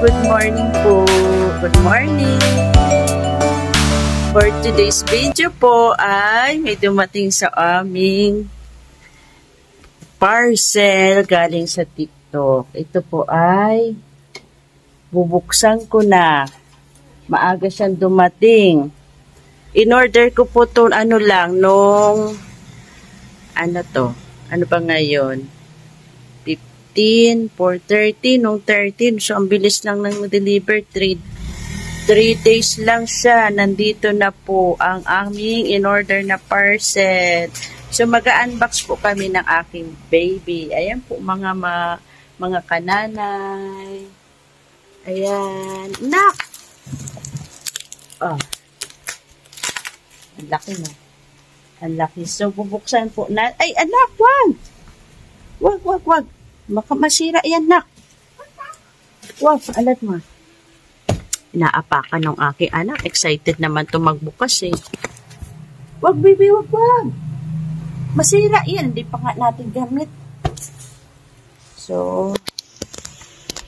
good morning po. Good morning. For today's video po ay may dumating sa aming parcel galing sa TikTok. Ito po ay bubuksan ko na. Maaga siyang dumating. In-order ko po ito nung ano ba ngayon? 4:30 nung 13. So, ang bilis lang nang deliver. 3 days lang siya. Nandito na po ang aming in-order na parcel. So, mag-unbox po kami ng aking baby. Ayan po, mga kananay. Ayan. Nak! Oh. Ang laki na. Ang laki. So, bubuksan po na. Ay, anak! Wag! Baka masira yan, nak. Wow, alat mo. Inaapakan ng aking anak. Excited naman to magbukas eh. Wag, baby, wag. Masira yan. Hindi pa nga natin gamit. So,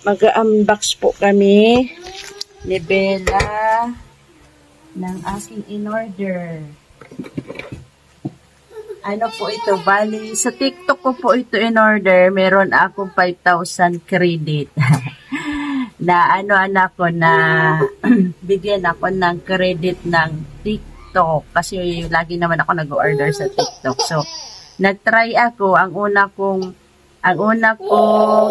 mag-unbox po kami ni Bella ng aking in-order. Ano po ito? Bali, sa TikTok ko po ito in-order. Meron akong 5,000 credit. na bigyan ako ng credit ng TikTok. Kasi lagi naman ako nag-order sa TikTok. So, nag-try ako. Ang una kong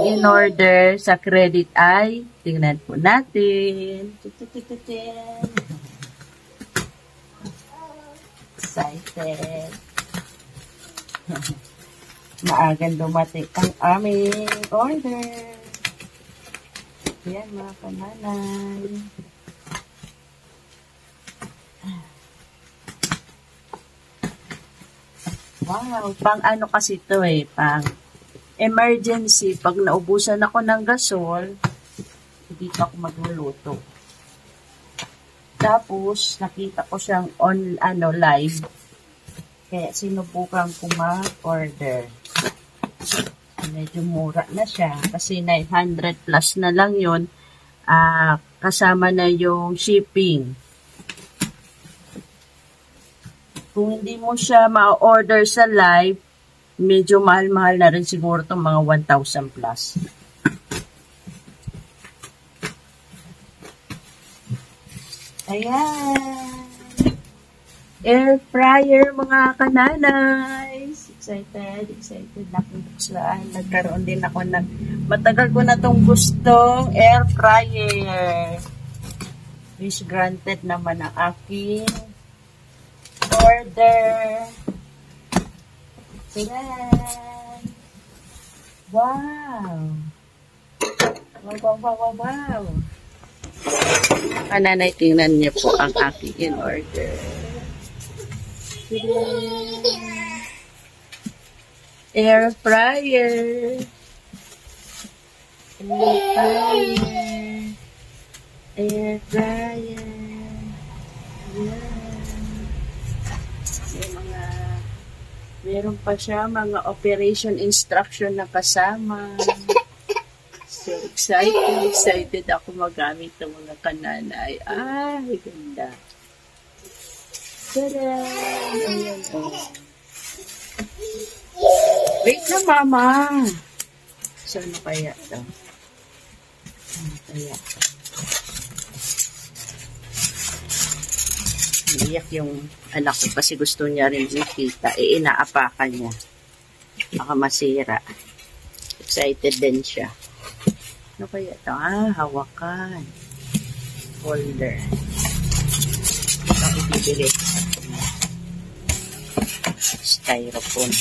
in-order sa credit ay, tingnan po natin. Excited. Maagang dumating ang aming order. Yan mga kananay. Wow, pang ano kasi ito eh, pang emergency. Pag naubusan ako ng gasol, hindi pa ako magluluto. Tapos, nakita ko siyang live. Kaya sinubukan ko ma-order. Medyo mura na siya. Kasi 900 plus na lang yun. Kasama na yung shipping. Kung hindi mo siya ma-order sa live, medyo mahal-mahal na rin siguro itong mga 1,000 plus. Ayan. Air fryer, mga kananay. Excited na akong buksan. Nagkaroon din ako matagal ko na itong gustong air fryer. Wish granted naman ang aking order. Ayan. Wow. Kananay, tingnan niyo po ang aking in-order. Air fryer. Air fryer. Meron pa siya mga operation instruction na kasama. So excited ako magamit ng mga kananay. Ay, ganda. Tada! Ayan, oh. Wait na, mama. So, ano kaya ito? Ano kaya? Iiyak yung anak ko kasi gusto niya rin makita. Inaapakan niya. Baka masira. Excited din siya. Ano kaya ito? Hawakan. Holder. Ito ibibigay ko sa kanya. Styrofoam.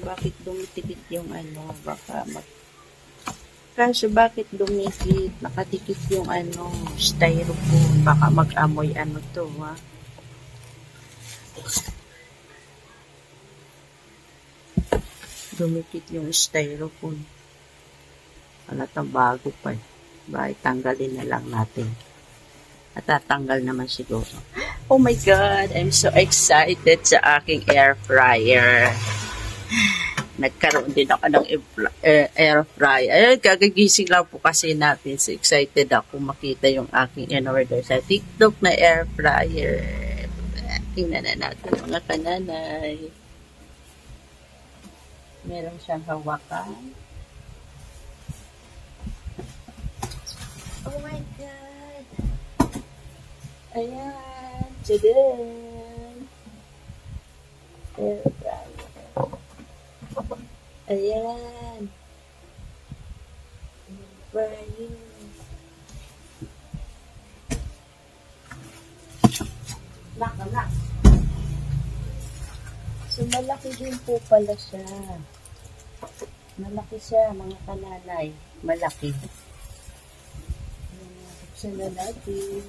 Bakit dumitikit yung kaso bakit dumikit, nakatikit yung styrofoam, baka mag-amoy to ha. Dumikit yung styrofoam. Halatang bago pa eh. Tanggalin na lang natin. Natatanggal naman siguro. Oh my God, I'm so excited sa aking air fryer. Nagkaroon din ako ng air fryer. Ayun, kagagising lang po kasi natin. So excited ako makita yung aking in-order sa TikTok na air fryer. Tingnan na natin mga kananay. Meron siyang hawakan. Oh my God! Ayan! Tadaan! Air fryer. Ayan! Air fryer. Nak. So, malaki din po pala siya. Malaki siya, mga kananay. Malaki. Buksan na natin.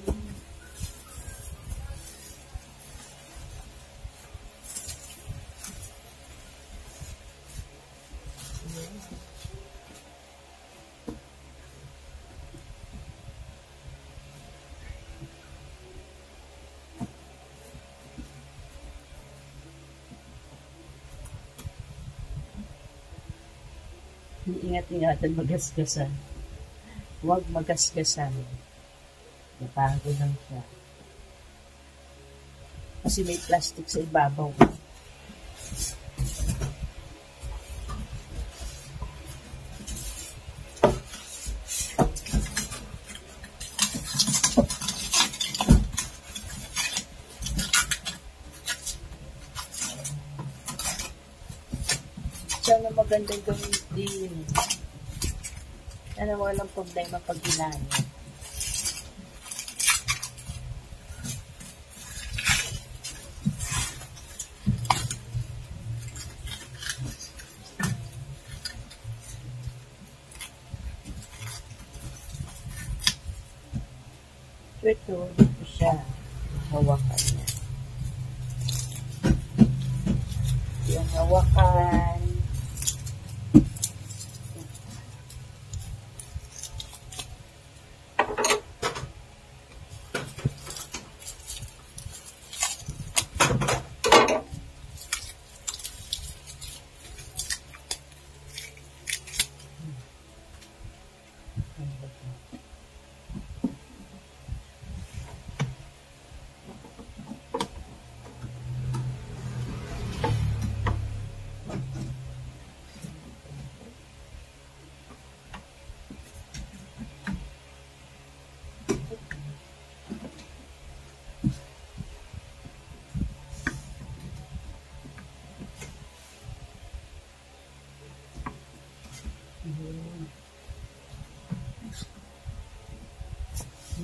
Ingat-ingatan magasgasan. Huwag magasgasan. Napago lang siya. Kasi may plastic sa ibabaw. Sana magandang gamitin. Sana walang problema pag ginamit. Ito siya. Hawakan niya. Yung hawakan.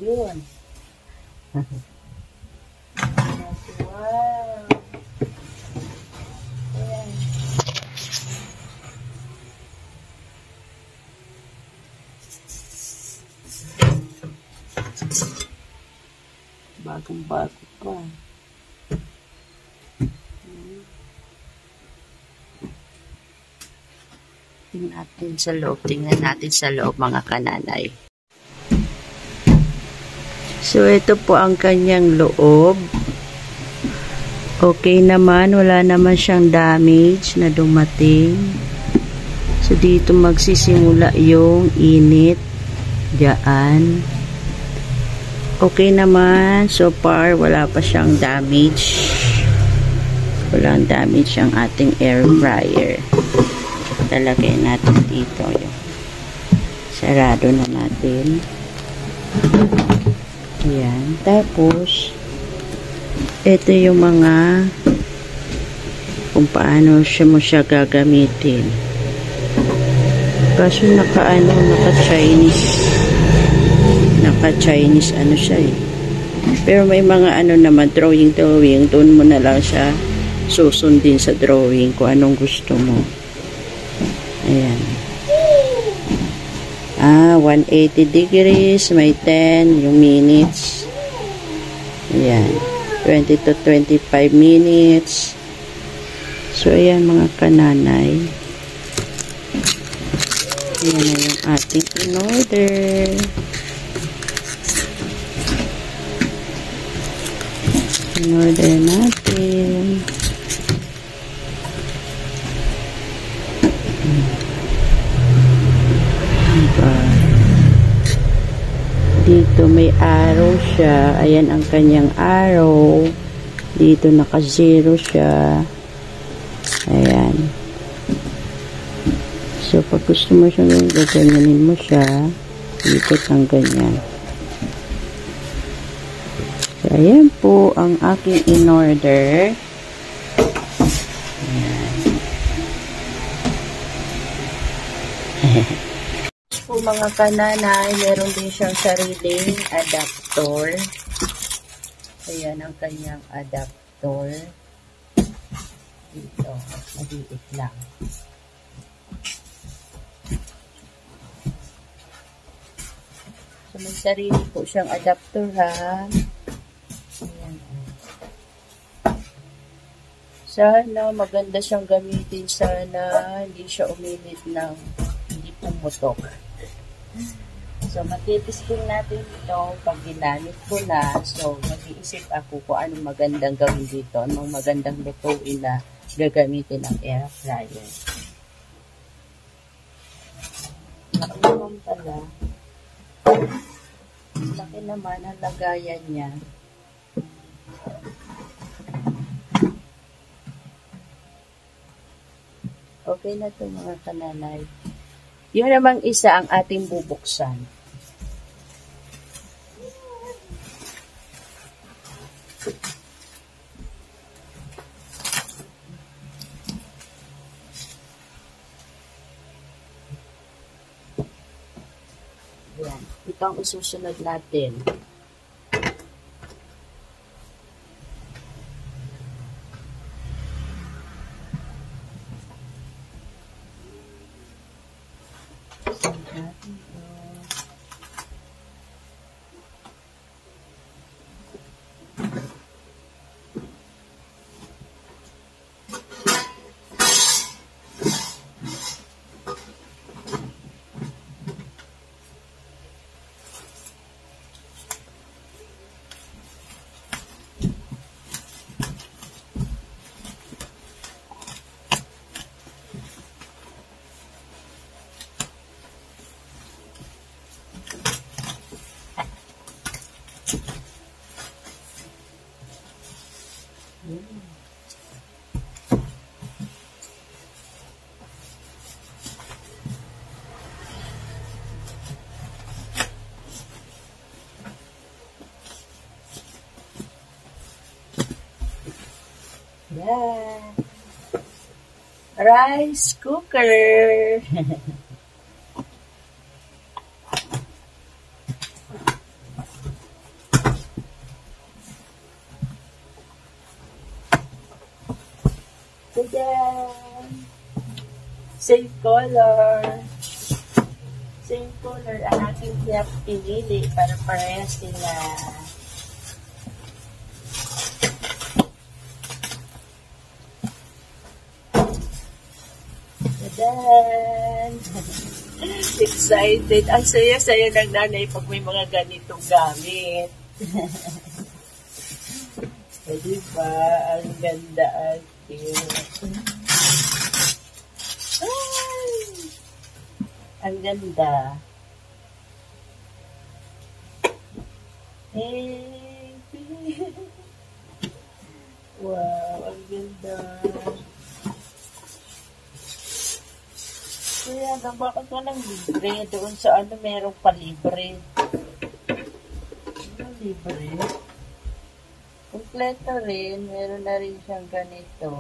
Yun. Wow. Ayan. Bagong-bago pa. Tingnan natin sa loob mga kananay. So, ito po ang kanyang loob. Okay naman, wala naman siyang damage na dumating. So, dito magsisimula yung init. Diyan. Okay naman, so far, wala pa siyang damage. Walang damage ang ating air fryer. Talagay natin dito. Sarado na natin. Ayan. Tapos, ito yung mga kung paano mo siya gagamitin. Kaso naka-Chinese ano siya eh. Pero may mga ano naman, drawing, doon mo na lang siya susundin sa drawing kung anong gusto mo. Ayan. 180 degrees, may 10, yung minutes. Ayan. 20 to 25 minutes. So, ayan mga kananay. Ayan na yung ating in-order. In-order natin. Diba? Dito may arrow siya. Ayan ang kanyang arrow. Dito naka-zero siya. Ayan. So, pag gusto mo siya, gaganyanin mo siya. Dito kang ganyan. So, ayan po ang aking in-order. Po mga kananay, meron din siyang sariling adapter. Ayan ang kanyang adapter. Dito, maliit lang. So, may sarili po siyang adapter ha. Ayan. Sana maganda siyang gamitin. Sana hindi siya uminit ng hindi pumutok. So, matitesting natin ito pag ginamit ko na. So, mag-iisip ako kung anong magandang gawin dito. Anong magandang lutuin na gagamitin ng air fryer. Laki naman pala. Laki naman ang lagayan niya. Okay na ito mga kananay. Yun namang isa ang ating bubuksan. Yan. Ito ang isusunod natin. Yan. Rice cooker. Tadan! Same color. Same color ang aking pinili para parehas sila. Tadan! Excited. Ang saya-saya ng nanay pag may mga ganitong gamit. Eh, diba? Ang ganda at cute. Ay! Ang ganda. Hey! Wow, ang ganda. Kaya bakit ka nang libre? Doon sa ano merong palibre. Ano libre? Kompleto rin. Meron na rin siyang ganito.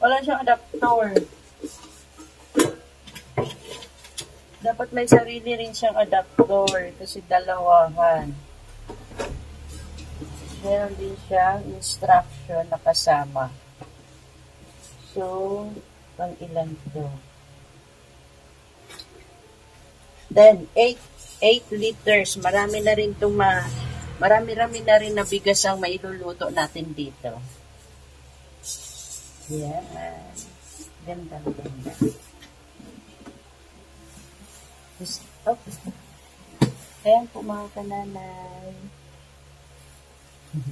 Wala siyang adapter. Dapat may sarili rin siyang adapter kasi dalawahan. Meron din siyang instruction na kasama. So, pang ilan to? Then, 8 liters. Marami na rin itong marami-rami na rin na bigas ang mailuluto natin dito. Yan. Ganda, ganda. Oh. Ayan po mga kananay. Yan,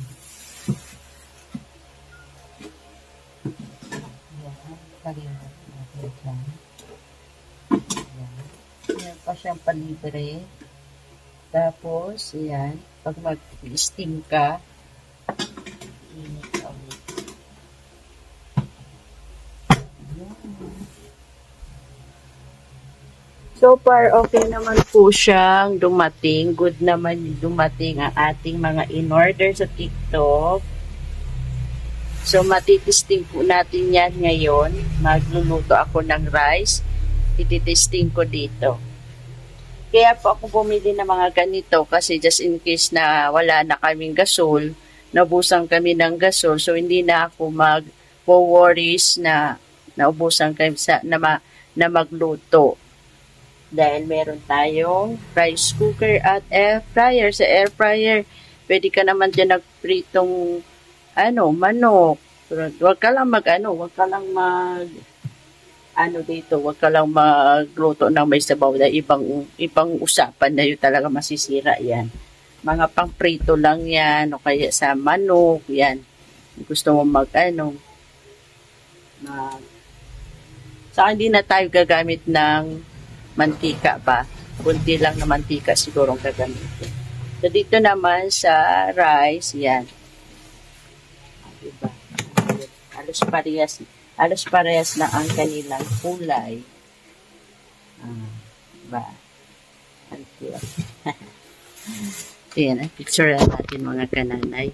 paliwan natin dyan. Yan. Yan pa siyang palibre. Tapos, yan, pag mag-steam ka, init ka ulit. So far, okay naman po siyang dumating. Good naman yung dumating ang ating mga in-order sa TikTok. So, matitesting po natin yan ngayon. Magluluto ako ng rice. Ititesting ko dito. Kaya po ako bumili ng mga ganito kasi just in case na wala na kaming gasol, naubusan kami ng gasol. So, hindi na ako mag-worries na naubusan kami na magluto. Dahil meron tayong rice cooker at air fryer. Sa air fryer, pwede ka naman dyan nagpritong manok. Huwag ka lang huwag ka lang magluto ng may sabaw na ibang usapan na yun talaga masisira yan. Mga pang-prito lang yan o kaya sa manok, yan. Gusto mo hindi na tayo gagamit ng mantika ba? Kunti lang na mantika siguro ang gagamitin. So, dito naman sa rice, yan. Diba? Halos parehas na ang kanilang kulay. Diba? Ang cute. Ayan, picture natin mga kananay.